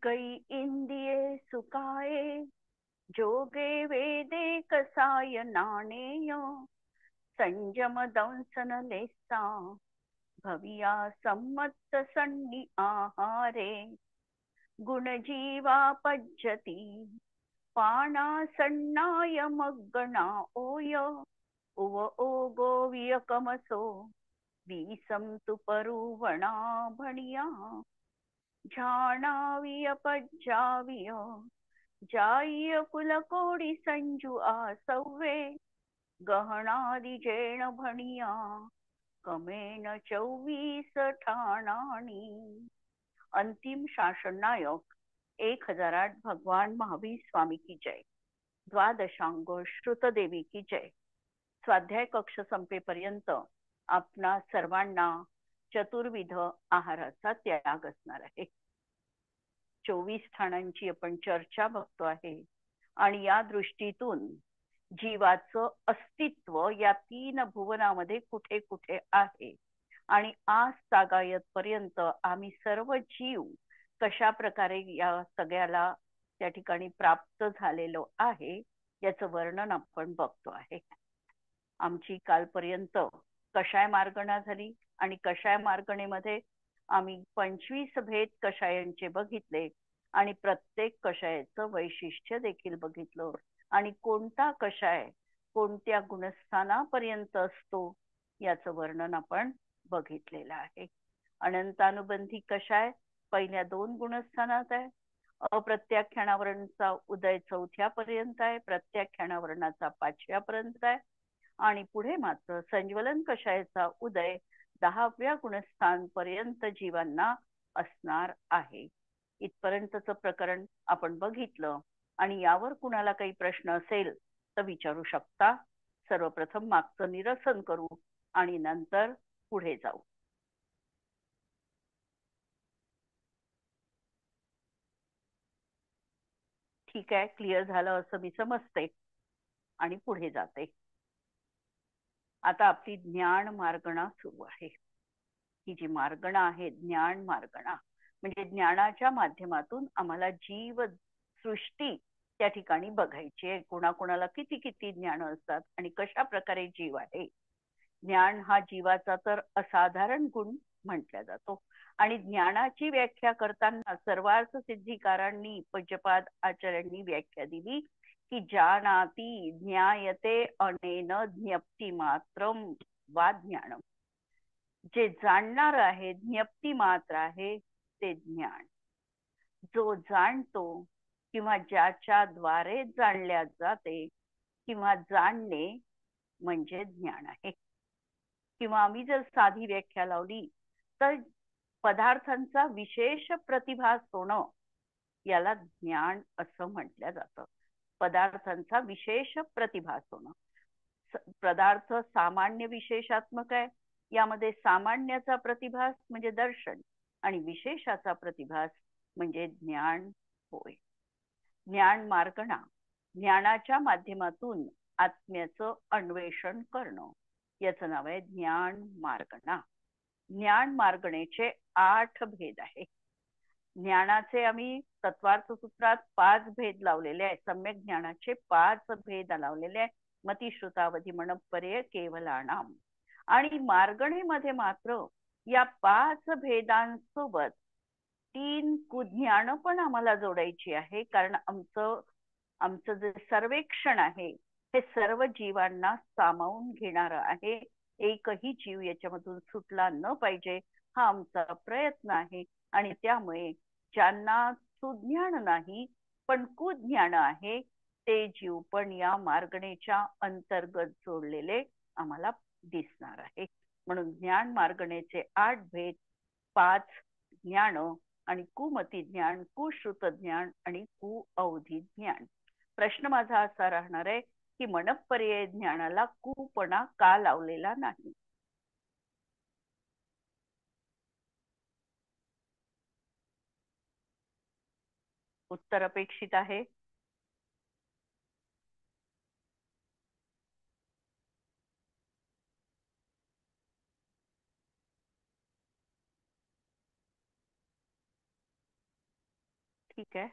गई इंदिये सुकाये जोगे वेदे कसाय नाणेय संयम दंसन लेसा भविया सम्मत संडी आहारे गुणजीवा पज्जती पाणा सन्नाय मग्गणा ओय उव ओगो वियकमसो वीसम तुपरुवणा भणिया झाणाविय पज्जाविय जाय कुलकोडी संजू आसव्वे गहनादि जैन भणिया कमेन 24 ठाणाणी. अंतिम शासन नायक 1008 भगवान महावीर स्वामी की जय. द्वादशांग श्रुतदेवी की जय. स्वाध्याय कक्ष संपेपर्यंत आपणा सर्वांना चतुर्विध आहाराचा त्याग असणार आहे. 24 ठाणांची आपण चर्चा बघतो आहे आणि या दृष्टीतून जीवाचं अस्तित्व या 3 भुवनामध्ये कुठे कुठे आहे आणि आज तागायत पर्यंत आम्ही सर्व जीव कशा प्रकारे या सगळ्याला त्या ठिकाणी प्राप्त झालेलो आहे याचं वर्णन आपण बघतो आहे. आमची कालपर्यंत कषाय मार्गणा झाली आणि कषाय मार्गणेमध्ये आम्ही 25 भेद कषायांचे बघितले आणि प्रत्येक कषायाचं वैशिष्ट्य देखील बघितलं आणि कोणता कषाय कोणत्या गुणस्थानापर्यंत असतो याचं वर्णन आपण बघितलेलं आहे. अनंतानुबंधी कषाय पहिल्या 2 गुणस्थानात आहे. अप्रत्याख्यानावरणचा उदय 4थ्या पर्यंत आहे. प्रत्याख्यानावरणाचा 5व्या पर्यंत आहे आणि पुढे मात्र संज्वलन कषायाचा उदय 10व्या गुणस्थान पर्यंत जीवांना असणार आहे. इथपर्यंतचं प्रकरण आपण बघितलं आणि यावर कुणाला काही प्रश्न असेल तर विचारू शकता. सर्वप्रथम मागचं निरसन करू आणि नंतर पुढे जाऊ. ठीक आहे, क्लिअर झालं असं मी समजते आणि पुढे जाते. आता आपली ज्ञान मार्गणा सुरू आहे. ही जी मार्गणा आहे ज्ञान मार्गणा म्हणजे ज्ञानाच्या माध्यमातून आम्हाला जीव सृष्टी त्या ठिकाणी बघायची आहे. कोणाकोणाला किती किती ज्ञान असतात आणि कशा प्रकारे जीव आहे. ज्ञान हा जीवाचा तर असाधारण गुण म्हटला जातो आणि ज्ञानाची व्याख्या करताना सर्वार्थ सिद्धिकारांनी पूज्यपाद आचार्यांनी व्याख्या दिली की जानाति ज्ञायते अनेन ज्ञप्ती मात्रम वा ज्ञानम. जे जाणणार आहे ज्ञप्ती मात्र आहे ते ज्ञान. जो जाणतो किंवा ज्याच्या द्वारे जाणल्या जाते किंवा जाणणे म्हणजे ज्ञान आहे. किंवा आम्ही जर साधी व्याख्या लावली तर पदार्थांचा विशेष प्रतिभास होणं याला ज्ञान असं म्हटलं जातं. पदार्थांचा विशेष प्रतिभास होणं. पदार्थ सामान्य विशेषात्मक आहे. यामध्ये सामान्याचा प्रतिभास म्हणजे दर्शन आणि विशेषाचा प्रतिभास म्हणजे ज्ञान होय. ज्ञान मार्गणा ज्ञानाच्या माध्यमातून आत्म्याचं अन्वेषण करणं याचं नाव आहे ज्ञान मार्गणा. ज्ञान मार्गणेचे 8 भेद आहे. ज्ञानाचे आम्ही तत्वार्थ सूत्रात 5 भेद लावलेले आहेत. सम्यक ज्ञानाचे 5 भेद लावलेले आहेत. मतिश्रुतावधी मनपर्य केवलानाम. आणि मार्गणेमध्ये मात्र या 5 भेदांसोबत 3 कुज्ञान पण आम्हाला जोडायची आहे. कारण आमचं जे सर्वेक्षण आहे हे सर्व जीवांना सामावून घेणार आहे. एकही जीव याच्यामधून सुटला न पाहिजे हा आमचा प्रयत्न आहे. आणि त्यामुळे ज्यांना सुज्ञान नाही पण कुज्ञान आहे ते जीव पण या मार्गणेच्या अंतर्गत जोडलेले आम्हाला दिसणार आहे. म्हणून ज्ञान मार्गणेचे 8 भेद, 5 ज्ञान आणि कुमती ज्ञान, कुश्रुत ज्ञान आणि कुअवधी ज्ञान. प्रश्न माझा असा राहणार आहे की मनपर्यय ज्ञानाला कुपणा का लावलेला नाही. उत्तर अपेक्षित आहे. ठीक आहे.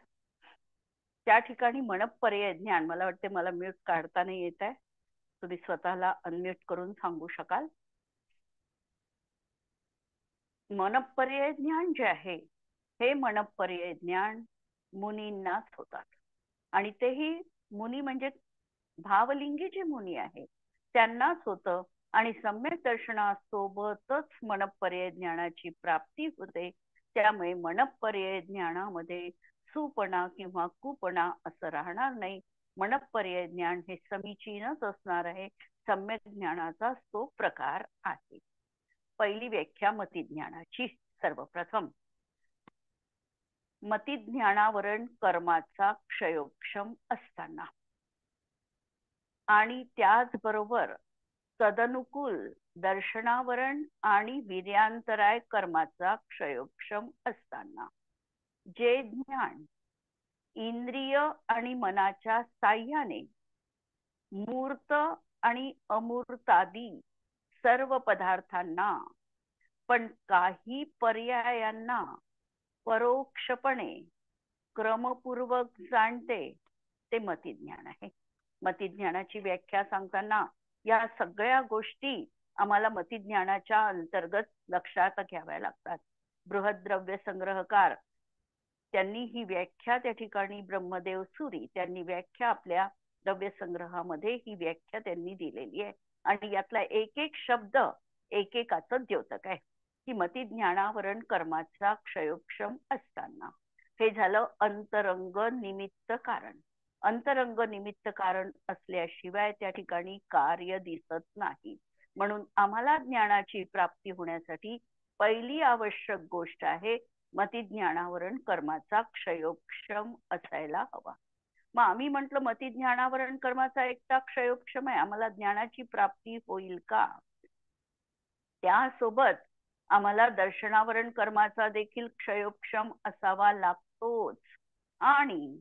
त्या ठिकाणी मनपर्यय ज्ञान, मला वाटते मला म्यूट काढता नाही येत आहे, तुम्ही स्वतःला अनम्यूट करून सांगू शकाल. मनपर्यय ज्ञान जे आहे हे मनपर्यय ज्ञान मुनींनाच होतात, आणि तेही मुनी म्हणजे भावलिंगी जे मुनी आहे त्यांनाच होतं. आणि सम्यक दर्शनासोबतच मनपर्यय ज्ञानाची प्राप्ती होते. त्यामुळे मनपर्यय ज्ञानामध्ये सुपणा किंवा कुपणा असं राहणार नाही. मनपर्यय ज्ञान हे समीचीनच असणार आहे. सम्यक ज्ञानाचा तो प्रकार आहे. पहिली व्याख्या मतिज्ञानाची. सर्वप्रथम, मतिज्ञानावरण कर्माचा क्षयोक्षम असताना आणि त्याचबरोबर तदनुकूल दर्शनावरण आणि वीर्यांतराय कर्माचा क्षयोक्षम असताना जे ज्ञान इंद्रिय आणि मनाच्या साह्याने मूर्त आणि अमूर्तादी सर्व पदार्थांना पण काही पर्यायांना परोक्षपणे क्रमपूर्वक जाणते ते मतिज्ञान आहे. मतिज्ञानाची व्याख्या सांगताना या सगळ्या गोष्टी आम्हाला मतिज्ञानाच्या अंतर्गत लक्षात घ्याव्या लागतात. बृहद्रव्य संग्रहकार त्यांनी ही व्याख्या त्या ठिकाणी, ब्रह्मदेव सुरी त्यांनी व्याख्या आपल्या द्रव्य संग्रहामध्ये ही व्याख्या त्यांनी दिलेली आहे. आणि यातला एक एक शब्द एकेकाचं द्योतक आहे. की मतिज्ञानावरण कर्माचा क्षयोक्षम असताना हे झालं अंतरंग निमित्त कारण. अंतरंग निमित्त कारण असल्याशिवाय त्या ठिकाणी कार्य दिसत नाही. म्हणून आम्हाला ज्ञानाची प्राप्ती होण्यासाठी पहिली आवश्यक गोष्ट आहे मतिज्ञानावरण कर्माचा क्षयोक्षम असायला हवा. मग आम्ही म्हटलं मतिज्ञानावरण कर्माचा एकटा क्षयोक्षम आहे, आम्हाला ज्ञानाची प्राप्ती होईल का? त्यासोबत आम्हाला दर्शनावरण कर्माचा देखील क्षयोक्षम असावा लागतोच. आणि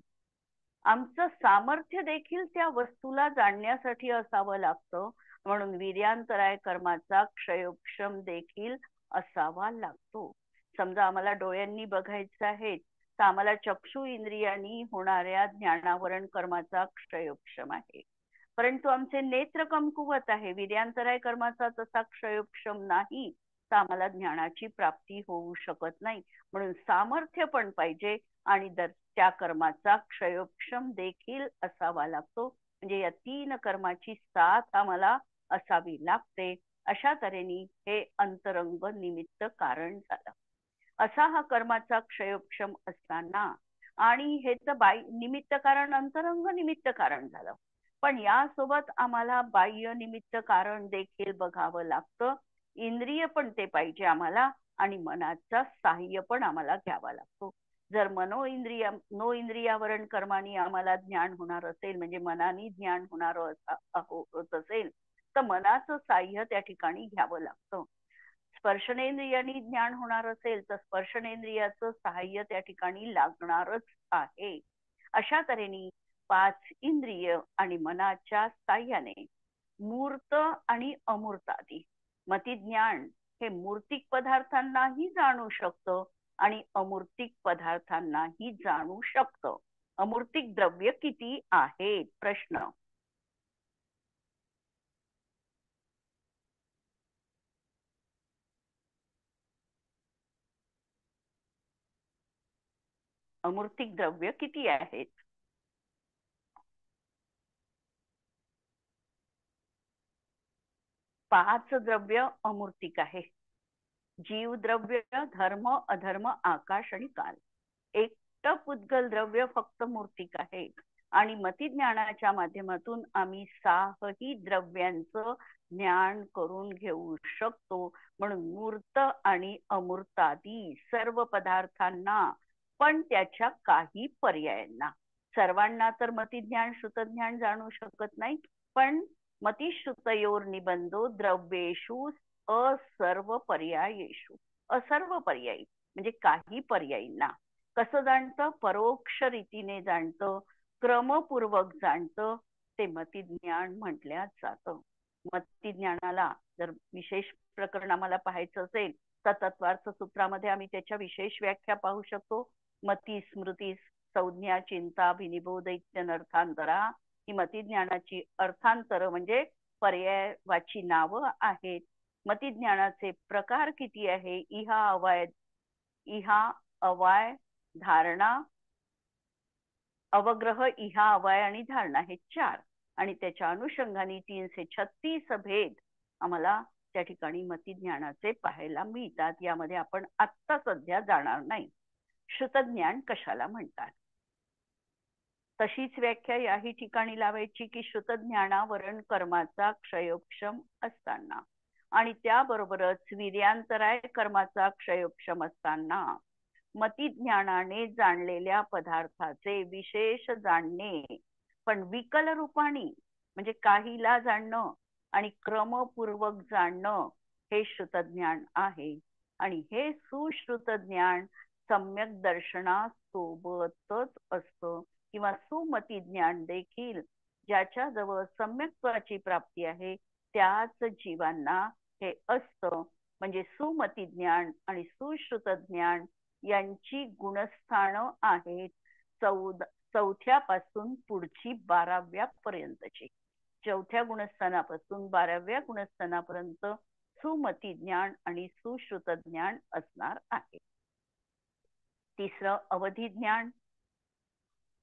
आमचं सामर्थ्य देखील त्या वस्तूला जाणण्यासाठी असावं लागतं. म्हणून वीर्यांतराय कर्माचा क्षयोक्षम देखील असावा लागतो. समजा आम्हाला डोळ्यांनी बघायचं आहे तर आम्हाला चक्षु इंद्रियांनी होणाऱ्या ज्ञानावरण कर्माचा क्षयोक्षम आहे. परंतु आमचे नेत्र कमकुवत आहे, वीर्यांतराय कर्माचा तसा क्षयोक्षम नाही, तर आम्हाला ज्ञानाची प्राप्ती होऊ शकत नाही. म्हणून सामर्थ्य पण पाहिजे आणि त्या कर्माचा क्षयोक्षम देखील असावा लागतो. म्हणजे या तीन कर्माची साथ आम्हाला असावी लागते. अशा तऱ्हेने हे अंतरंग निमित्त कारण झालं. असा हा कर्माचा क्षयोक्षम असताना, आणि हे तर निमित्त कारण अंतरंग निमित्त कारण झालं, पण यासोबत आम्हाला बाह्य निमित्त कारण देखील बघावं लागतं. इंद्रिय पण ते पाहिजे आम्हाला आणि मनाचा साह्य पण आम्हाला घ्यावा लागतो. जर नो इंद्रियावरण कर्माने आम्हाला ज्ञान होणार असेल, म्हणजे मनाने ज्ञान होणार होत असेल, तर मनाचं साह्य त्या ठिकाणी घ्यावं लागतं. स्पर्शनेंद्रियाने ज्ञान होणार असेल तर स्पर्शनेंद्रियाचं साह्य त्या ठिकाणी लागणारच आहे. अशा तऱ्हेने 5 इंद्रिय आणि मनाच्या साह्याने मूर्त आणि अमूर्त आदी मतिज्ञान हे मूर्तिक पदार्थांनाही जाणू शकतं आणि अमूर्तिक पदार्थांनाही जाणू शकतं. अमूर्तिक द्रव्य किती आहेत? प्रश्न. अमूर्तिक द्रव्य किती आहेत? 5 द्रव्य अमूर्तिक आहे. जीव द्रव्य, धर्म, अधर्म, आकाश आणि काल. एकटं पुद्गल द्रव्य फक्त मूर्तिक आहे. आणि मतिज्ञानाच्या माध्यमातून आम्ही 6ही द्रव्यांचं ज्ञान करून घेऊ शकतो. म्हणून मूर्त आणि अमूर्तादी सर्व पदार्थांना पण त्याच्या काही पर्यायांना, सर्वांना तर मतिज्ञान श्रुतज्ञान जाणू शकत नाही, पण मतिश्रुतयोर निबंधो द्रव्येषु असर्व पर्यायेषु. असर्व पर्यायी म्हणजे काही पर्यायींना कसं जाणतं? परोक्ष रीतीने जाणतं, क्रमपूर्वक जाणतं, ते मतिज्ञान म्हटल्या जातं. मतिज्ञानाला जर विशेष प्रकरण आम्हाला पाहायचं असेल तर तत्वार्थ सूत्रामध्ये आम्ही त्याच्या विशेष व्याख्या पाहू शकतो. मती स्मृती संज्ञा चिंता विनिबोध दैत्यनर्थांतरा ही मतिज्ञानाची अर्थांतर म्हणजे पर्यायवाची नावं आहेत. मतिज्ञानाचे प्रकार किती आहे? इहा अवाय धारणा अवग्रह इहा अवाय आणि धारणा हे 4 आणि त्याच्या अनुषंगाने 336 भेद आम्हाला त्या ठिकाणी मतिज्ञानाचे पाहायला मिळतात. यामध्ये आपण आत्ता सध्या जाणार नाही. श्रुतज्ञान कशाला म्हणतात? तशीच व्याख्या याही ठिकाणी लावायची की श्रुतज्ञानावरण कर्माचा क्षयोक्षम असताना आणि त्याबरोबरच वीर्यांतराय कर्माचा क्षयोक्षम असताना मतिज्ञानाने जाणलेल्या पदार्थाचे विशेष जाणणे पण विकल रूपाने म्हणजे काहीला जाणणं आणि क्रमपूर्वक जाणणं हे श्रुतज्ञान आहे. आणि हे सुश्रुत ज्ञान सम्यक दर्शनासोबतच असतं किंवा सुमती ज्ञान देखील ज्याच्याजवळ सम्यक्त्वाची प्राप्ती आहे त्याच जीवांना हे असतं. म्हणजे सुमती ज्ञान आणि सुश्रुत ज्ञान यांची गुणस्थानं आहेत 4थ्यापासून पुढची 12व्या पर्यंतची. 4थ्या गुणस्थानापासून 12व्या गुणस्थानापर्यंत सुमती ज्ञान आणि सुश्रुत ज्ञान असणार आहे. तिसरं अवधी ज्ञान.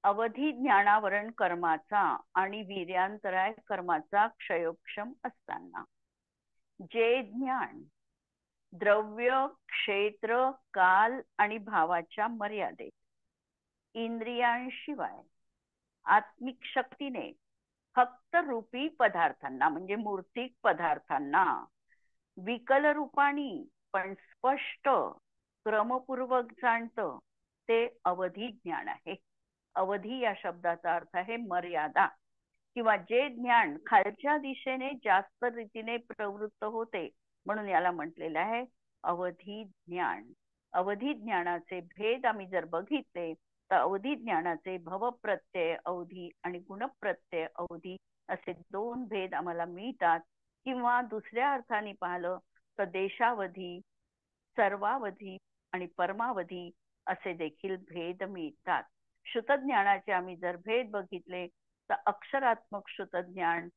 अवधी ज्ञानावरण कर्माचा आणि वीर्यांतराय कर्माचा क्षयोक्षम असताना जे ज्ञान द्रव्य क्षेत्र काल आणि भावाच्या मर्यादेत इंद्रियांशिवाय आत्मिक शक्तीने फक्त रूपी पदार्थांना म्हणजे मूर्तिक पदार्थांना विकल रूपानी पण स्पष्ट क्रमपूर्वक जाणतं ते अवधी ज्ञान आहे. अवधी या शब्दाचा अर्थ आहे मर्यादा किंवा जे ज्ञान खालच्या दिशेने जास्त रीतीने प्रवृत्त होते म्हणून याला म्हटलेलं आहे अवधी ज्ञान. अवधी ज्ञानाचे भेद आम्ही जर बघितले तर अवधी ज्ञानाचे भवप्रत्यय अवधी आणि गुणप्रत्यय अवधी असे 2 भेद आम्हाला मिळतात. किंवा दुसऱ्या अर्थाने पाहिलं तर देशावधी सर्वावधी आणि परमावधी असे देखील भेद मिळतात. श्रुतज्ञानाचे आम्ही जर भेद बघितले तर अक्षरात्मक श्रुतज्ञान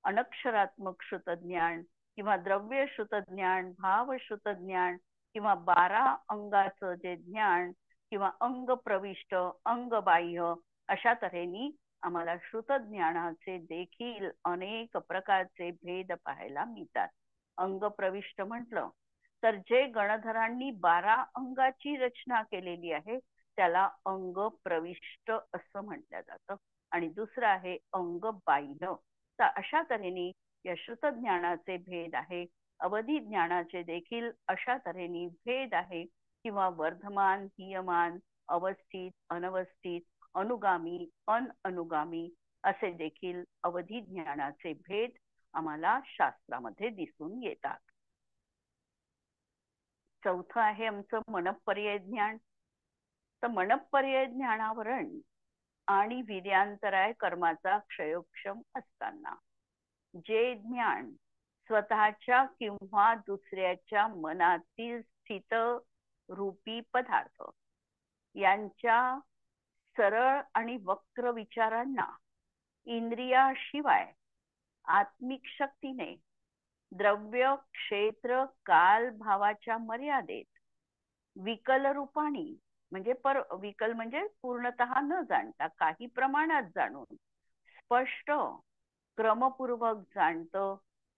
अनक्षरात्मक श्रुतज्ञान किंवा द्रव्य श्रुतज्ञान भाव श्रुतज्ञान किंवा 12 अंगाचं जे ज्ञान किंवा अंग प्रविष्ट अंग बाह्य अशा तऱ्हेने आम्हाला श्रुतज्ञानाचे देखील अनेक प्रकारचे भेद पाहायला मिळतात. अंग प्रविष्ट म्हटलं तर जे गणधरांनी 12 अंगाची रचना केलेली आहे त्याला अंग प्रविष्ट असं म्हटलं जातं आणि दुसरं आहे अंग बाह्य. तर अशा तऱ्हेने या श्रुतज्ञानाचे भेद आहे. अवधी ज्ञानाचे देखील अशा तऱ्हेने भेद आहे किंवा वर्धमान हीयमान अवस्थित अनवस्थित अनुगामी अनअनुगामी असे देखील अवधी ज्ञानाचे भेद आम्हाला शास्त्रामध्ये दिसून येतात. चौथं आहे आमचं मनपर्यय ज्ञान. तर मनपर्यय ज्ञानावरण आणि वीर्यांतराय कर्माचा क्षयोक्षम असताना जे ज्ञान स्वतःच्या किंवा दुसऱ्याच्या मनातील स्थित रूपी पदार्थ यांच्या सरळ आणि वक्र विचारांना इंद्रियाशिवाय आत्मिक शक्तीने द्रव्य क्षेत्र काल भावाच्या मर्यादेत विकल रूपाने म्हणजे विकल म्हणजे पूर्णतः न जाणता काही प्रमाणात जाणून स्पष्ट क्रमपूर्वक जाणतं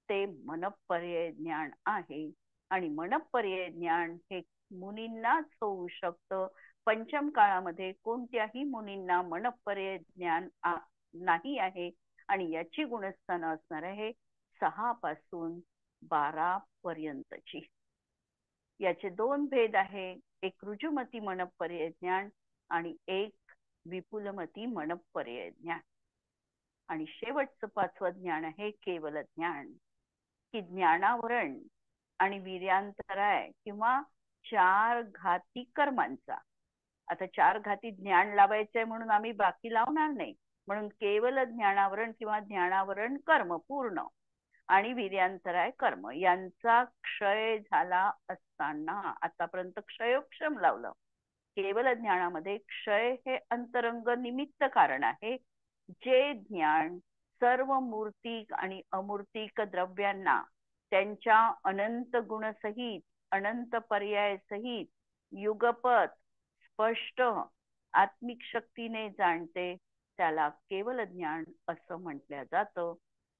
ते मनपर्यय ज्ञान आहे. आणि मनपर्यय ज्ञान हे मुनींनाच होऊ शकतं. पंचम काळामध्ये कोणत्याही मुनींना मनपर्यय ज्ञान नाही आहे आणि याची गुणस्थानं असणार आहे 6 पासून 12 पर्यंतची. याचे 2 भेद आहे. एक रुजुमती मनपर्यय ज्ञान आणि एक विपुलमती मनपर्यय ज्ञान. आणि शेवटचं 5वं ज्ञान आहे केवल ज्ञान की ज्ञानावरण आणि वीर्यांतराय किंवा 4 घाती कर्मांचा. आता 4 घाती ज्ञान लावायचंय म्हणून आम्ही बाकी लावणार नाही म्हणून केवल ज्ञानावरण किंवा ज्ञानावरण कर्म पूर्ण आणि वीर्यांतराय कर्म यांचा क्षय झाला असताना आतापर्यंत क्षयोक्षम लावलं केवल ज्ञानामध्ये क्षय हे अंतरंग निमित्त कारण आहे. जे ज्ञान सर्व मूर्तिक आणि अमूर्तिक द्रव्यांना त्यांच्या अनंत गुणसहित, अनंत पर्याय सहित, युगपत स्पष्ट आत्मिक शक्तीने जाणते, त्याला केवल ज्ञान असं म्हटलं जातं.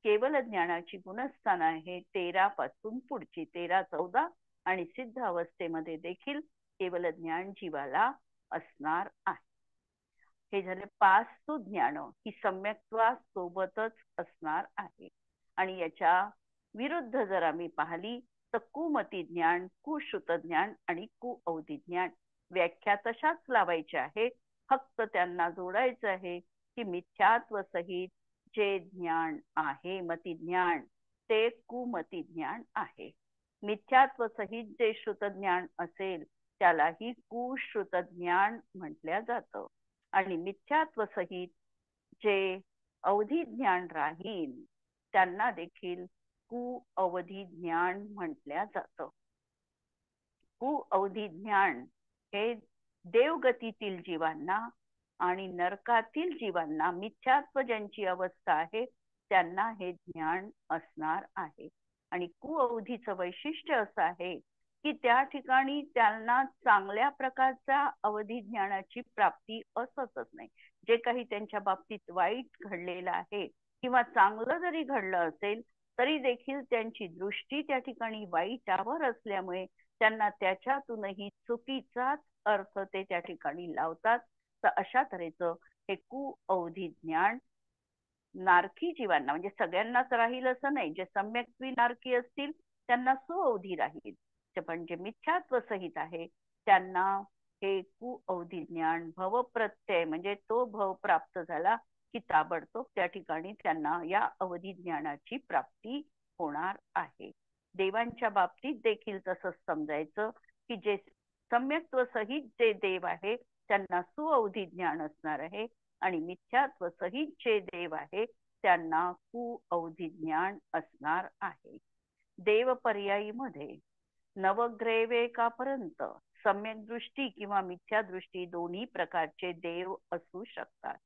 केवल ज्ञानाची गुणस्थान आहे 13 पासून पुढची 13, 14 आणि सिद्ध अवस्थेमध्ये देखील केवल ज्ञान जीवाला असणार आहे. हे झाले 5 ज्ञान ही सम्यक्त्वा सोबतच असणार आहे. आणि याच्या विरुद्ध जर आम्ही पाहिली तर कुमती ज्ञान, कुश्रुत ज्ञान आणि कुअवधी ज्ञान. व्याख्या तशाच लावायच्या आहे, फक्त त्यांना जोडायचं आहे की मिथ्यात्व सहित जे ज्ञान आहे मती ज्ञान ते कुमती ज्ञान आहे. मिथ्यात्व सहित जे श्रुत ज्ञान असेल त्यालाही कुश्रुत ज्ञान म्हटल्या जातं. आणि मिथ्यात्व सहित जे अवधी ज्ञान राहील त्यांना देखील कुअवधी ज्ञान म्हटल्या जातं. कुअवधी ज्ञान हे देवगतीतील जीवांना आणि नरकातील जीवांना, मिथ्यात्व ज्यांची अवस्था आहे त्यांना हे ज्ञान असणार आहे. आणि कुअवधीचं वैशिष्ट्य असं आहे की त्या ठिकाणी त्यांना चांगल्या प्रकारच्या अवधी ज्ञानाची प्राप्ती असतच नाही. जे काही त्यांच्या बाबतीत वाईट घडलेलं आहे किंवा चांगलं जरी घडलं असेल तरी देखील त्यांची दृष्टी त्या ठिकाणी वाईटावर असल्यामुळे त्यांना त्याच्यातूनही चुकीचाच अर्थ ते त्या ठिकाणी लावतात. तर अशा तऱ्हेचं हे कुअवधी ज्ञान नारकी जीवांना, म्हणजे सगळ्यांनाच राहील असं नाही, जे सम्यक्त्वी नारकी असतील त्यांना सुअवधी राहील, पण जे मिथ्यात्व सहित आहे त्यांना हे कुअवधी ज्ञान भवप्रत्यय, म्हणजे तो भव प्राप्त झाला की ताबडतोब त्या ठिकाणी त्यांना या अवधी ज्ञानाची प्राप्ती होणार आहे. देवांच्या बाबतीत देखील तसंच समजायचं की जे सम्यक्त्व सहित जे देव आहे त्यांना सुअवधी ज्ञान असणार आहे आणि मिथ्यात्व सहित जे देव आहे त्यांना कुअवधी ज्ञान असणार आहे. देव पर्यायी मध्ये नवग्रैवेकापर्यंत सम्यक दृष्टी किंवा मिथ्या दृष्टी दोन्ही प्रकारचे देव असू शकतात.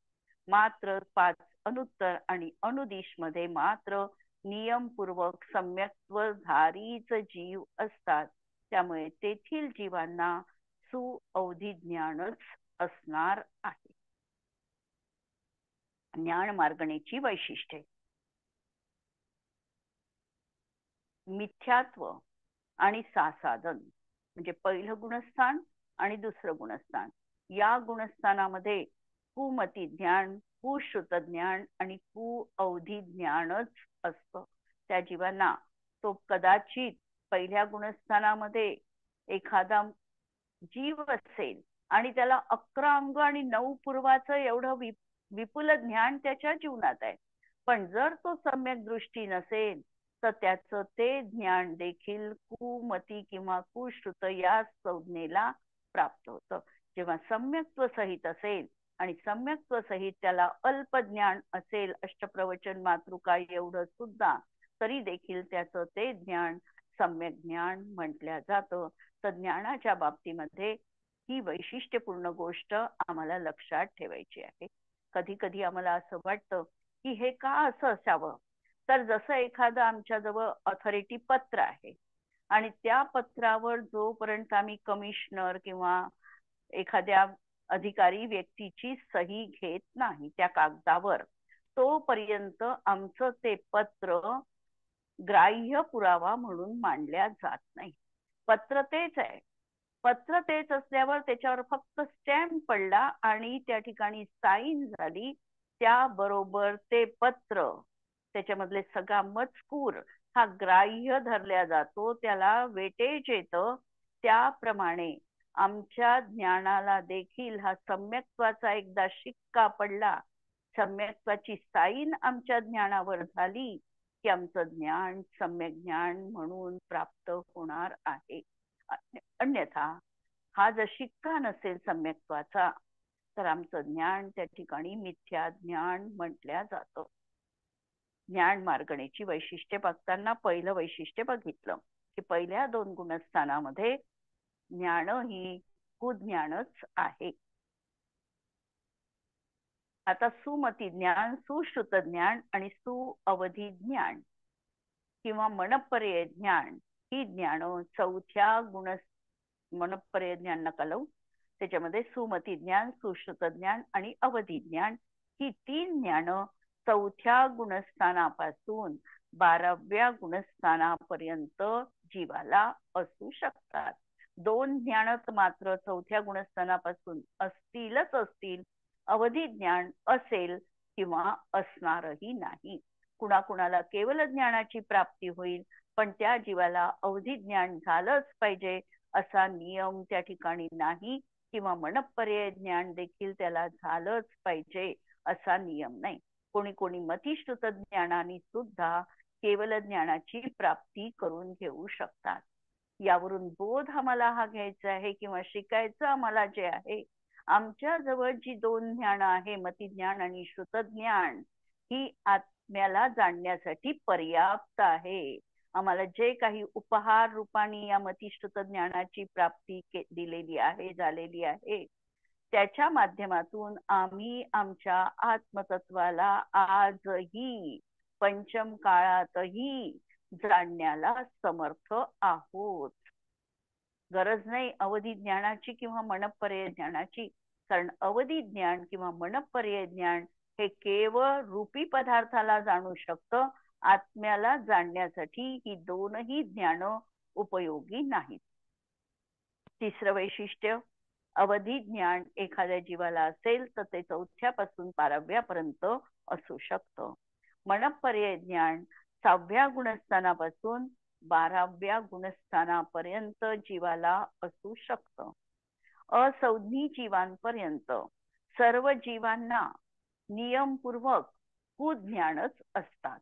मात्र 5 अनुत्तर आणि अनुदिश मध्ये मात्र नियमपूर्वक सम्यक्त्वधारीच जीव असतात. त्यामुळे तेथील जीवांना सुअवधी ज्ञानच असणार आहे. ज्ञान मार्गणेची वैशिष्ट्ये. मिथ्यात्व आणि सासाधन म्हणजे पहिलं गुणस्थान आणि दुसरं गुणस्थान. या गुणस्थानामध्ये कुमती ज्ञान, कुश्रुत ज्ञान आणि कुअवधी ज्ञानच असतं. त्या जीवांना तो कदाचित पहिल्या गुणस्थानामध्ये एखादा जीव असेल आणि त्याला 11 अंग आणि 9 पूर्वाचं एवढं विपुल ज्ञान त्याच्या जीवनात आहे, पण जर तो सम्यक दृष्टी नसेल तर त्याचं ते ज्ञान देखील कुमती किंवा कुश्रुत या संज्ञेला प्राप्त होतं. जेव्हा सम्यक्त्व सहित असेल आणि सम्यक्त्व सहित त्याला अल्प ज्ञान असेल, अष्टप्रवचन मातृका एवढं सुद्धा, तरी देखील त्याचं ते ज्ञान सम्यक ज्ञान म्हटल्या जातं. तर ज्ञानाच्या बाबतीमध्ये ही वैशिष्ट्यपूर्ण गोष्ट आम्हाला लक्षात ठेवायची आहे. कधी कधी आम्हाला असं वाटतं की हे का असं असावं, तर जसं एखादं आमच्याजवळ ऑथॉरिटी पत्र आहे आणि त्या पत्रावर जोपर्यंत आम्ही कमिशनर किंवा एखाद्या अधिकारी व्यक्तीची सही घेत नाही त्या कागदावर, तोपर्यंत आमचं ते पत्र ग्राह्य पुरावा म्हणून मानल्या जात नाही. पत्र तेच आहे, पत्र तेच असल्यावर त्याच्यावर फक्त स्टॅम्प पडला आणि त्या ठिकाणी साईन झाली, त्याबरोबर ते पत्र, त्याच्यामधले सगळा मजकूर हा ग्राह्य धरला जातो, त्याला वेटेज येतं. त्याप्रमाणे आमच्या ज्ञानाला देखील हा सम्यक्त्वाचा एकदा शिक्का पडला, सम्यक्त्वाची साईन आमच्या ज्ञानावर झाली की आमचं ज्ञान सम्यक ज्ञान म्हणून प्राप्त होणार आहे. अन्यथा हा जर शिक्का नसेल सम्यक्त्वाचा तर आमचं ज्ञान त्या ठिकाणी मिथ्या ज्ञान म्हटल्या जातं. ज्ञान मार्गणेची वैशिष्ट्ये बघताना पहिलं वैशिष्ट्य बघितलं की पहिल्या 2 गुणस्थानामध्ये ज्ञान ही कुज्ञानच आहे. आता सुमती ज्ञान, सुश्रुत ज्ञान आणि सुअवधी ज्ञान किंवा मनपर्यय ज्ञान ही ज्ञान चौथ्या गुण मनपर्यय ज्ञान नका लावू, त्याच्यामध्ये सुमती ज्ञान, सुश्रुत ज्ञान आणि अवधी ज्ञान ही 3 ज्ञान चौथ्या गुणस्थानापासून 12व्या गुणस्थानापर्यंत जीवाला असू शकतात. 2 ज्ञानच मात्र चौथ्या गुणस्थानापासून असतीलच असतील, अवधी ज्ञान असेल किंवा असणारही नाही. कुणाकुणाला केवल ज्ञानाची प्राप्ती होईल, पण त्या जीवाला अवधी ज्ञान झालंच पाहिजे असा नियम त्या ठिकाणी नाही, किंवा मनपर्यय ज्ञान देखील त्याला झालंच पाहिजे असा नियम नाही. कोणी कोणी मतिश्रुत ज्ञानाने सुद्धा केवल ज्ञानाची प्राप्ती करून घेऊ शकतात. यावरून बोध आम्हाला हा घ्यायचा आहे किंवा शिकायचं आम्हाला जे आहे, आमच्या जवळ जी 2 ज्ञान आहे, मतिज्ञान आणि श्रुतज्ञान, ही आत्म्याला जाणण्यासाठी पर्याप्त आहे. आम्हाला जे काही उपहार रूपाने या मतिश्रुत ज्ञानाची प्राप्ती दिलेली आहे, झालेली आहे, त्याच्या माध्यमातून आम्ही आमच्या आत्मतत्वाला आजही पंचम काळातही जाणण्याला समर्थ आहोत. गरज नाही अवधी ज्ञानाची किंवा मनपर्यय ज्ञानाची, कारण अवधी ज्ञान किंवा मनपर्यय ज्ञान हे केवळ रूपी पदार्थाला जाणू शकतं. आत्म्याला जाणण्यासाठी ही 2ही ज्ञान उपयोगी नाहीत. तिसरं वैशिष्ट्य, अवधी ज्ञान एखाद्या जीवाला असेल तर ते चौथ्यापासून 12व्यापर्यंत असू शकतं. मनपर्यय ज्ञान 6व्या गुणस्थानापासून 12व्या गुणस्थानापर्यंत जीवाला असू शकतं. असंज्ञी जीवांपर्यंत सर्व जीवांना नियमपूर्वक कुज्ञानच असतात,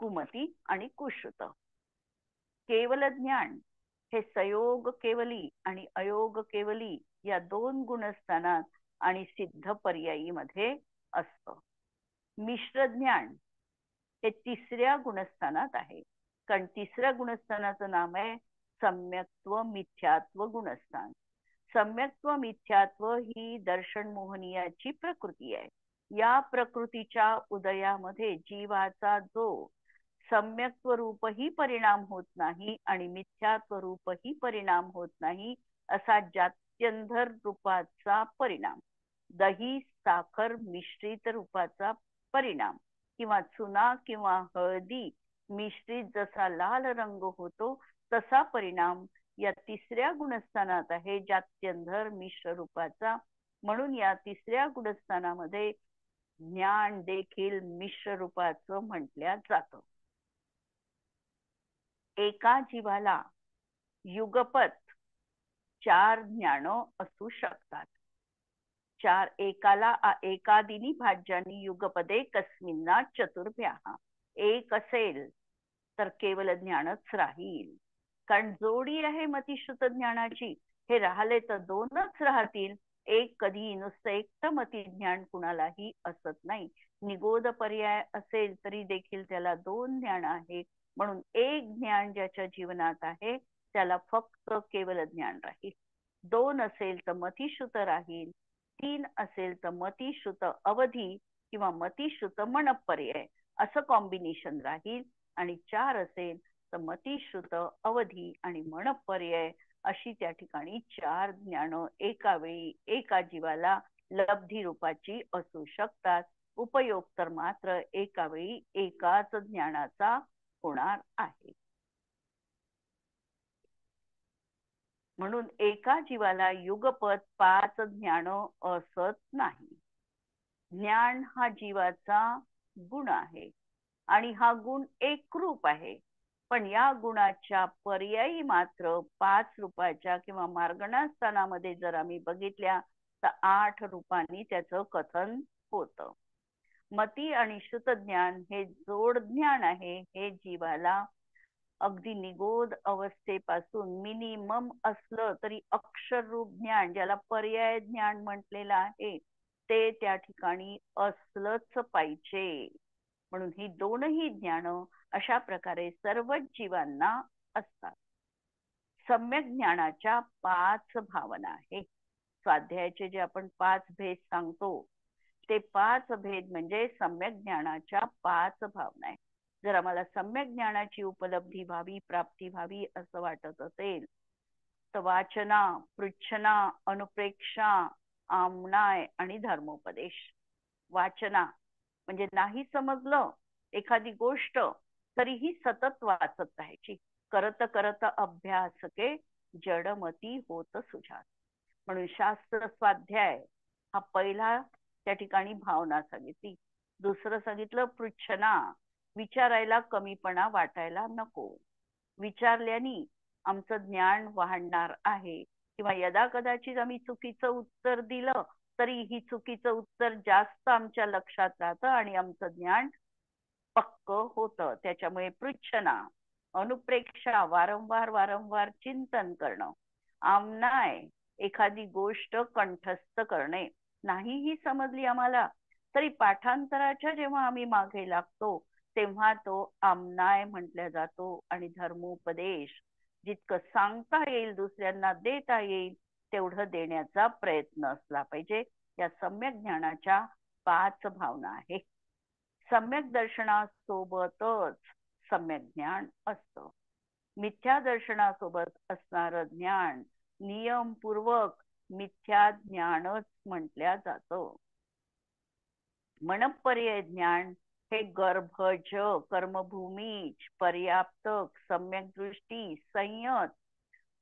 कुमती आणि कुश्रुत. केवल ज्ञान हे संयोग केवली आणि अयोग केवली या 2 गुणस्थानात आणि सिद्ध पर्यायी मध्ये असतं. मिश्र ज्ञान हे 3ऱ्या गुणस्थानात आहे, कारण 3ऱ्या गुणस्थानाचं नाव आहे सम्यक्त्व मिथ्यात्व गुणस्थान. सम्यक्त्व मिथ्यात्व ही दर्शन मोहनीयाची प्रकृती आहे. या प्रकृतीच्या उदयामध्ये जीवाचा जो सम्यक्त्व रूपही परिणाम होत नाही आणि मिथ्यात्व रूपही परिणाम होत नाही, असा जात्यंधर रूपाचा परिणाम, दही साखर मिश्रित रूपाचा परिणाम, किंवा चुना किंवा हळदी मिश्रित जसा लाल रंग होतो तसा परिणाम या 3ऱ्या गुणस्थानात आहे, जात्यंधर मिश्र रूपाचा. म्हणून या 3ऱ्या गुणस्थानामध्ये ज्ञान देखील मिश्र रूपाचं म्हटल्या जातं. एका जीवाला युगपत 4 ज्ञान असू शकतात. एकादिनी भाज्यानी युगपदे कस्मिन्ना चतुर्भ्याः. एक असेल तर केवल ज्ञानच राहील, कारण जोडी आहे मतिश्रुत ज्ञानाची. हे राहिले तर 2च राहतील. एक कधी नुसतं एकटं मतिज्ञान कुणालाही असत नाही. निगोद पर्याय असेल तरी देखील त्याला 2 ज्ञान आहे. म्हणून एक ज्ञान ज्याच्या जीवनात आहे त्याला फक्त केवल ज्ञान राहील. 2 असेल तर मतिश्रुत राहील, 3 असेल तर मतिश्रुत अवधी किंवा मतिश्रुत मनपर्यय असं कॉम्बिनेशन राहील, आणि 4 असेल तर मतिश्रुत अवधी आणि मनपर्यय अशी त्या ठिकाणी 4 ज्ञान एका वेळी एका जीवाला लब्धी रूपाची असू शकतात. उपयोग तर मात्र एका वेळी एकाच ज्ञानाचा होणार आहे. म्हणून एका जीवाला युगपत 5 ज्ञान असत नाही. ज्ञान हा जीवाचा गुण आहे आणि हा गुण एकरूप आहे, पण या गुणाच्या पर्यायी मात्र 5 रूपाच्या किंवा मार्गणास्थानामध्ये जर आम्ही बघितल्या तर 8 रूपांनी त्याचं कथन होतं. मती आणि श्रुतज्ञान हे जोड ज्ञान आहे. हे जीवाला अगदी निगोद अवस्थेपासून मिनिमम असलं तरी अक्षर रूप ज्ञान, ज्याला पर्याय ज्ञान म्हटलेलं आहे, ते त्या ठिकाणी असलंच पाहिजे. म्हणून ही 2ही ज्ञान अशा प्रकारे सर्वच जीवांना असतात. सम्यक ज्ञानाच्या 5 भावना आहे. स्वाध्यायाचे जे आपण 5 भेद सांगतो ते 5 भेद म्हणजे सम्यक ज्ञानाच्या 5 भावना आहे. जर आम्हाला सम्यक ज्ञानाची उपलब्धी व्हावी, प्राप्ती व्हावी असं वाटत असेल तर वाचना, पृच्छना, अनुप्रेक्षा, आमनाय आणि धर्मोपदेश. वाचना म्हणजे नाही समजलं एखादी गोष्ट तरीही सतत वाचत राहायची. करत करत अभ्यासके जडमती होत सुजात. म्हणून शास्त्र स्वाध्याय हा पहिला त्या ठिकाणी भावना सांगितली. दुसरं सांगितलं पृच्छना, विचारायला कमीपणा वाटायला नको. विचारल्याने आमचं ज्ञान वाढणार आहे, किंवा यदा कदाचित आम्ही चुकीचं उत्तर दिलं तरी ही चुकीचं उत्तर जास्त आमच्या लक्षात राहतं आणि आमचं ज्ञान पक्क होतं. त्याच्यामुळे पृच्छना, अनुप्रेक्षा, वारंवार वारंवार चिंतन करणं. आमनाय, एखादी गोष्ट कंठस्थ करणे. नाहीही समजली आम्हाला तरी पाठांतराच्या जेव्हा आम्ही मागे लागतो तेव्हा तो आमनाय म्हटला जातो. आणि धर्मोपदेश, जितकं सांगता येईल दुसऱ्यांना देता येईल तेवढं देण्याचा प्रयत्न असला पाहिजे. या सम्यक ज्ञानाच्या 5 भावना आहे. सम्यक दर्शनासोबतच सम्यक ज्ञान असतं. मिथ्या दर्शनासोबत असणारं ज्ञान नियमपूर्वक मिथ्या ज्ञानच म्हटल्या जातं. मनपर्यय ज्ञान हे गर्भज, कर्मभूमीच, पर्याप्तक, सम्यक दृष्टी, संयत,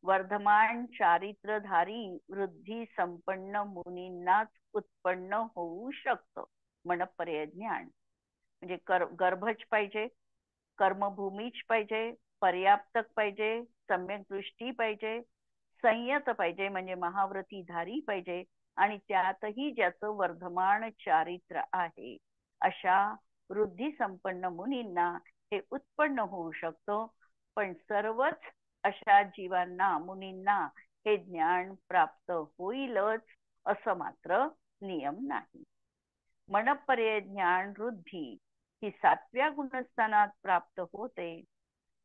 वर्धमान चारित्रधारी, वृद्धी संपन्न मुनींनाच उत्पन्न होऊ शकतं. मनपर्यय ज्ञान म्हणजे गर्भज पाहिजे, कर्मभूमीच पाहिजे, पर्याप्तक पाहिजे, सम्यक दृष्टी पाहिजे, संयत पाहिजे म्हणजे महाव्रतीधारी पाहिजे, आणि त्यातही ज्याचं वर्धमान चारित्र आहे अशा वृद्धी संपन्न मुनींना हे उत्पन्न होऊ शकतं. पण सर्वच अशा जीवांना, मुनींना हे ज्ञान प्राप्त होईलच असं मात्र नियम नाही. मनपर्यय ज्ञान वृद्धी ही 7व्या गुणस्थानात प्राप्त होते.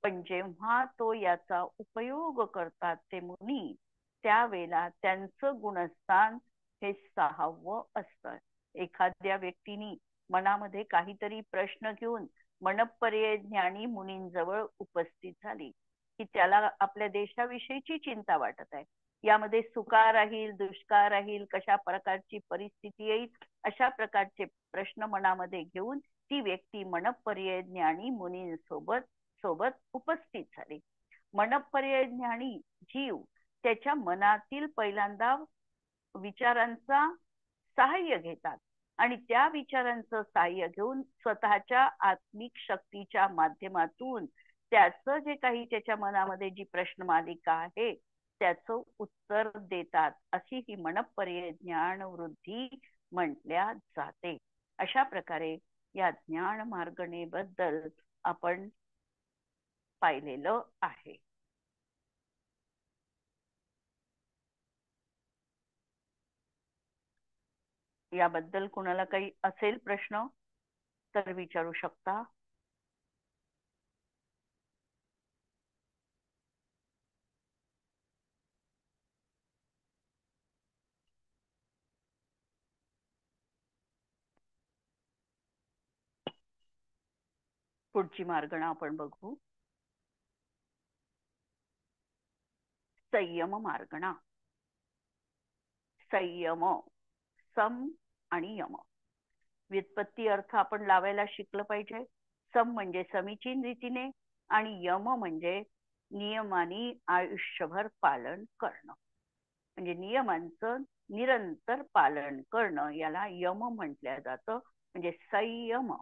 पण जेव्हा तो याचा उपयोग करतात ते मुनी, त्यावेळेला त्यांचं गुणस्थान हे 6वं असतं. एखाद्या व्यक्तीने मनामध्ये काहीतरी प्रश्न घेऊन मनपर्यय ज्ञानी मुनींजवळ उपस्थित झाली की त्याला आपल्या देशाविषयीची चिंता वाटत आहे. यामध्ये सुका राहील, दुष्काळ राहील, कशा प्रकारची परिस्थिती येईल, अशा प्रकारचे प्रश्न मनामध्ये घेऊन ती व्यक्ती मनपर्यय ज्ञानी मुनींसोबत उपस्थित झाली. मनपर्यय ज्ञानी जीव त्याच्या मनातील पहिल्यांदा विचारांचा सहाय्य घेतात आणि त्या विचारांचं सहाय्य घेऊन स्वतःच्या आत्मिक शक्तीच्या माध्यमातून त्याचं जे काही त्याच्या मनामध्ये जी प्रश्नमालिका आहे त्याचं उत्तर देतात. अशी ही मनपर्यय ज्ञान वृद्धी म्हटल्या जाते. अशा प्रकारे या ज्ञान मार्गणेबद्दल आपण पाहिलेलं आहे. याबद्दल कोणाला काही असेल प्रश्न तर विचारू शकता. पुढची मार्गणा आपण बघू. संयम मार्गणा. संयम, सम आणि यम. व्युत्पत्ती अर्थ आपण लावायला शिकलं पाहिजे. सम म्हणजे समीचीन रीतीने आणि यम म्हणजे नियमानी आयुष्यभर पालन करणं. म्हणजे नियमांचं निरंतर पालन करणं याला यम म्हटलं जातं. म्हणजे संयम,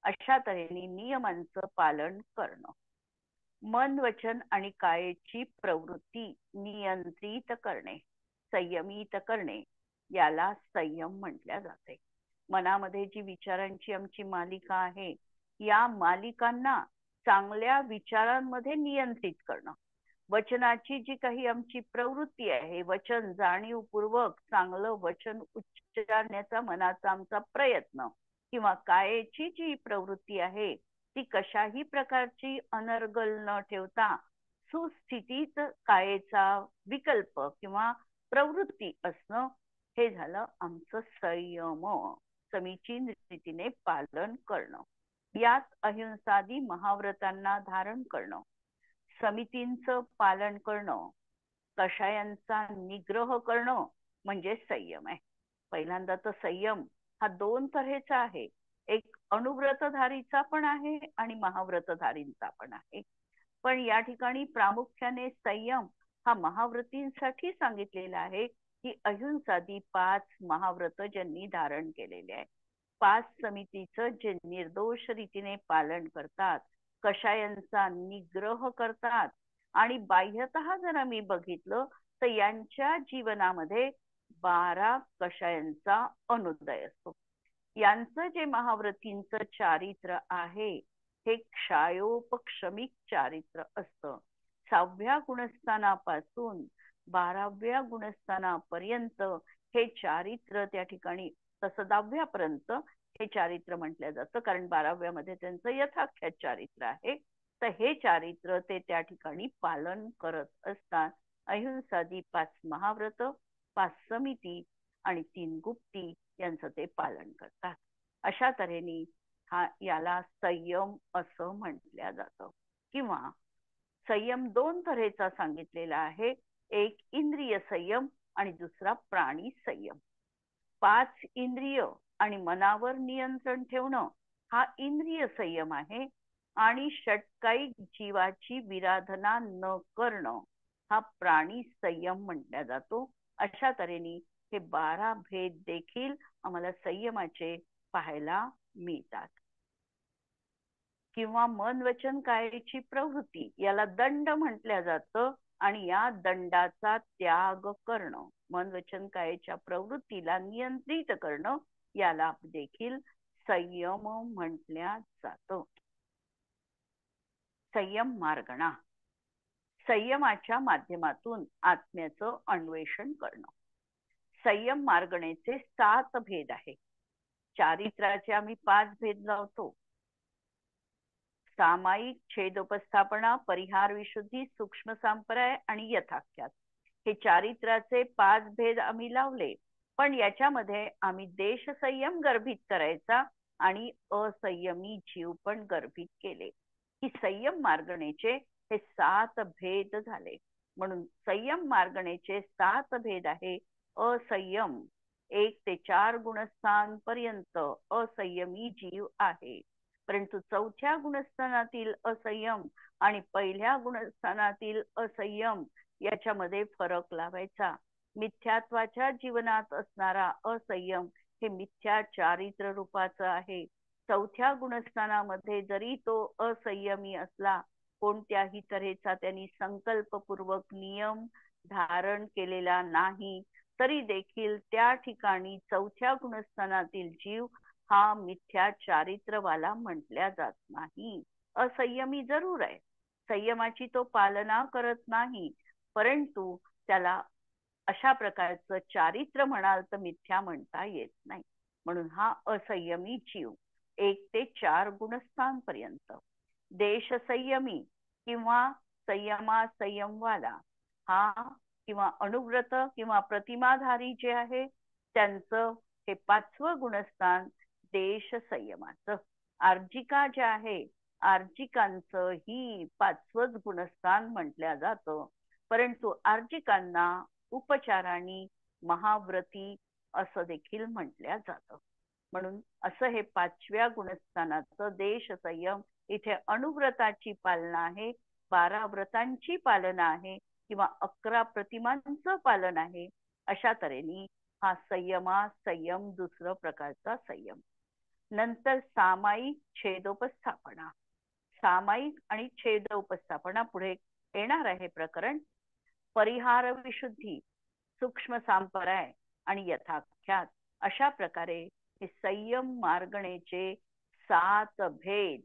अशा तऱ्हेने नियमांचं पालन करणं. मन, वचन आणि कायेची प्रवृत्ती नियंत्रित करणे, संयमित करणे याला संयम म्हटल्या जाते. मनामध्ये जी विचारांची आमची मालिका आहे या मालिकांना चांगल्या विचारांमध्ये नियंत्रित करणं. वचनाची जी काही आमची प्रवृत्ती आहे, वचन जाणीवपूर्वक चांगलं वचन उच्चारण्याचा मनाचा आमचा प्रयत्न, किंवा कायेची जी प्रवृत्ती आहे ती कशाही प्रकारची अनर्गल न ठेवता सुस्थितीत कायेचा विकल्प किंवा प्रवृत्ती असणं, हे झालं आमचं संयम, समीचीन रीतीने पालन करणं. यात अहिंसादी महाव्रतांना धारण करणं, समितींचं पालन करणं, कषायांचा निग्रह करणं म्हणजे संयम आहे. पहिल्यांदा तर संयम हा दोन तऱ्हेचा आहे. एक अनुव्रतधारीचा पण आहे आणि महाव्रतधारींचा पण आहे. पण या ठिकाणी प्रामुख्याने संयम हा महाव्रतींसाठी सांगितलेला आहे, की अहिंसादी 5 महाव्रत ज्यांनी धारण केलेले आहे, 5 समितीचं जे निर्दोष रीतीने पालन करतात, कषायांचा निग्रह करतात, आणि बाह्यतः जर आम्ही बघितलं तर यांच्या जीवनामध्ये 12 कषायांचा अनुदय असतो. यांचं जे महाव्रतींचं चारित्र्य आहे हे क्षायोपक्षमिक चारित्र्य असतं. 6व्या गुणस्थानापासून 12व्या गुणस्थानापर्यंत हे चारित्र्य त्या ठिकाणी, तसं 10व्यापर्यंत हे चारित्र्य म्हटलं जातं, कारण 12व्यामध्ये त्यांचं यथाख्यात चारित्र्य आहे. तर हे चारित्र्य ते त्या ठिकाणी पालन करत असतात. अहिंसादी 5 महाव्रत, 5 समिती आणि 3 गुप्ती यांचं ते पालन करतात. अशा तऱ्हेने याला संयम असं म्हटलं जातं. किंवा संयम 2 तऱ्हेचा सांगितलेला आहे. एक इंद्रिय संयम आणि दुसरा प्राणी संयम. 5 इंद्रिय आणि मनावर नियंत्रण ठेवणं हा इंद्रिय संयम आहे, आणि षटकाईक जीवाची विराधना न करणं हा प्राणी संयम म्हटला जातो. अशा तऱ्हेने हे 12 भेद देखील आम्हाला संयमाचे पाहायला मिळतात. किंवा मन वचन कायाची प्रवृत्ती याला दंड म्हटलं जातं, आणि या दंडाचा त्याग करणं, मन वचन कायाच्या प्रवृत्तीला नियंत्रित करणं, याला देखील संयम म्हटल्या जातं. संयम मार्गणा, संयमाच्या माध्यमातून आत्म्याचं अन्वेषण करणं. संयम मार्गणेचे 7 भेद आहे. चारित्र्याचे आम्ही 5 भेद लावतो. सामायिक, छेदोपस्थापना, परिहार विशुद्धी, सूक्ष्म संप्रदाय आणि यथाख्यात, हे चारित्र्याचे 5 भेद आम्ही लावले. पण याच्यामध्ये आम्ही देश संयम गर्भित करायचा आणि असंयमी जीव पण गर्भित केले, की संयम मार्गणेचे हे 7 भेद झाले. म्हणून संयम मार्गणेचे 7 भेद आहे. असंयम 1 ते 4 गुणस्थान पर्यंत असंयमी जीव आहे, परंतु 4थ्या गुणस्थानातील असंयम आणि 1ल्या गुणस्थानातील असंयम याच्यामध्ये फरक लावायचा. मिथ्यात्वाच्या जीवनात असणारा असंयम हे मिथ्या चारित्र रूपाचं आहे. 4थ्या गुणस्थानामध्ये जरी तो असंयमी असला, कोणत्याही तऱ्हेचा त्यांनी संकल्पपूर्वक नियम धारण केलेला नाही, तरी देखील त्या ठिकाणी 4थ्या गुणस्थानातील जीव हा मिथ्या चारित्रवाला म्हटल्या जात नाही. असंयमी जरूर आहे, संयमाची तो पालना करत नाही, परंतु त्याला अशा प्रकारचं चारित्र म्हणाल तर मिथ्या म्हणता येत नाही. म्हणून हा असंयमी जीव 1 ते 4 गुणस्थान पर्यंत. देश संयमी किंवा संयमा संयमवाला हा, किंवा अनुव्रत किंवा प्रतिमाधारी जे आहे त्यांचं हे 5वं गुणस्थान देश संयमाचं. आर्जिका जे आहे, आर्जिकांचं ही 5वंच गुणस्थान म्हटलं जातं, परंतु आर्जिकांना उपचारांनी महाव्रती असं देखील म्हटलं जातं. म्हणून असं हे 5व्या गुणस्थानाचं देश संयम, इथे अनुव्रताची पालना आहे, 12 व्रतांची पालना आहे, किंवा 11 प्रतिमांचं पालन आहे. अशा तऱ्हेने हा संयम दुसरं प्रकारचा संयम. नंतर सामायिक, छेदोपस्थापना. सामायिक आणि छेदोपस्थापना पुढे येणार आहे प्रकरण. परिहार विशुद्धी, सूक्ष्म संप्रदाय आणि यथाख्यात, अशा प्रकारे हे संयम मार्गणेचे 7 भेद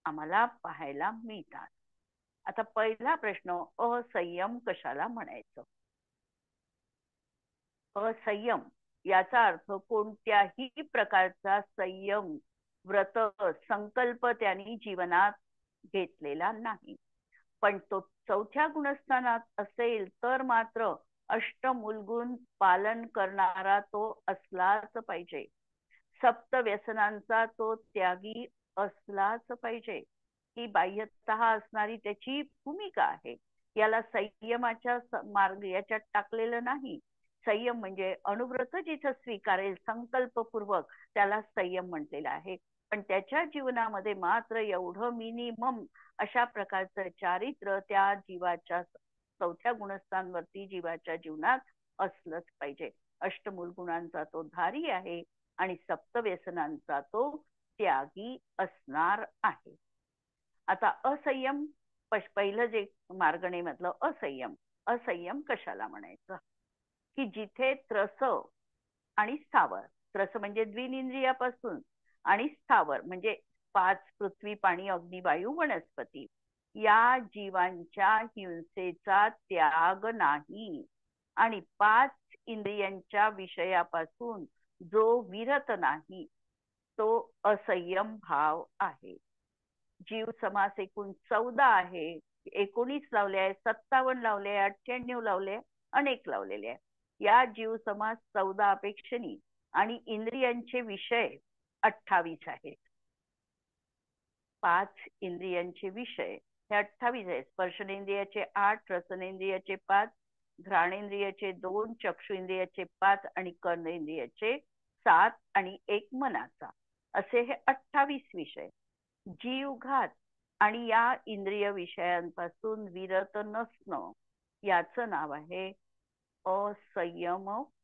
आम्हाला पाहायला मिळतात. आता पहिला प्रश्न, असंयम कशाला म्हणायचं? असंयम याचा अर्थ कोणत्याही प्रकारचा संयम, व्रत, संकल्प त्यांनी जीवनात घेतलेला नाही, पण तो 4थ्या गुणस्थानात असेल तर मात्र अष्टमूलगुण पालन करणारा तो असलाच पाहिजे. सप्त व्यसनांचा तो त्यागी असलाच पाहिजे. ही बाह्यतः असणारी त्याची भूमिका आहे. याला संयमाच्या मार्ग याच्यात टाकलेलं नाही. संयम म्हणजे अनुव्रत जिथं स्वीकारेल संकल्पपूर्वक त्याला संयम म्हटलेलं आहे. पण त्याच्या जीवनामध्ये मात्र एवढं मिनिमम अशा प्रकारचं चारित्र्य त्या जीवाच्या चौथ्या गुणस्थांवरती जीवाच्या जीवनात असलंच पाहिजे. अष्टमूल गुणांचा तो धारी आहे आणि सप्तव्यसनांचा तो त्यागी असणार आहे. आता असंयम पहिलं जे मार्गणे मधलं असंयम. असंयम कशाला म्हणायचं? की जिथे त्रस आणि स्थावर. त्रस म्हणजे द्विनिंद्रियापासून आणि स्थावर म्हणजे 5 पृथ्वी पाणी अग्नी वायू वनस्पती या जीवांच्या हिंसेचा त्याग नाही. आणि 5 इंद्रियांच्या विषयापासून जो विरत नाही तो असंयम भाव आहे. जीव समास एकूण 14 आहे. 19 लावले आहे, 57 लावले, 98 लावले, अनेक लावलेले आहे. या जीव समास 14 अपेक्षेने आणि इंद्रियांचे विषय 28 आहेत. 5 इंद्रियांचे विषय हे 28 आहेत. स्पर्शनेंद्रियाचे 8, रसनेंद्रियाचे 5, घ्राणेंद्रियाचे 2, चक्षुइंद्रियाचे 5 आणि कर्णेंद्रियाचे 7 आणि 1 मनाचा, असे हे 28 विषय. जीवघात आणि या इंद्रिय विषयांपासून विरत नसणं याचं नाव आहे असंयमपणा.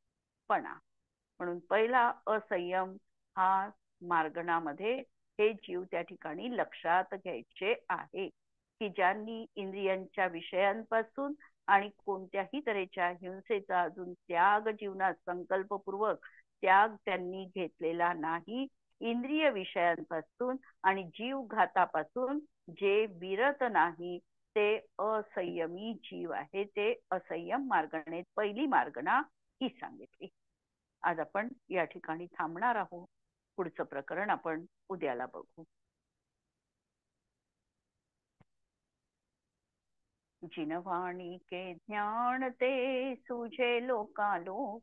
म्हणून पहिला असंयम हा मार्गणामध्ये हे जीव त्या ठिकाणी लक्षात घ्यायचे आहे की ज्यांनी इंद्रियांच्या विषयांपासून आणि कोणत्याही तऱ्हेच्या हिंसेचा अजून त्याग जीवनात संकल्पपूर्वक त्याग त्यांनी घेतलेला नाही. इंद्रिय विषयांपासून आणि जीवघातापासून जे विरत नाही ते असंयमी जीव आहे. ते असंयम मार्गणे पहिली मार्गणा ही सांगितली. आज आपण या ठिकाणी थांबणार आहोत. पुढचं प्रकरण आपण उद्याला बघू. जिनवाणी के ज्ञान ते सुझे लोकालोक,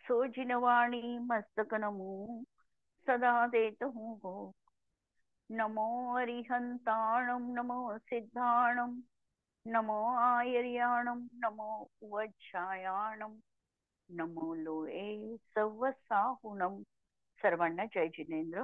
सो जिनवाणी मस्तक नमो सदा देत हूँ हो. नमो अरिहंताणम नमो सिद्धाणम नमो आयर्याणम नमो वज्रायाणम नमो लोये सव्वसाहुणम. सर्वांना जय जिनेंद्र.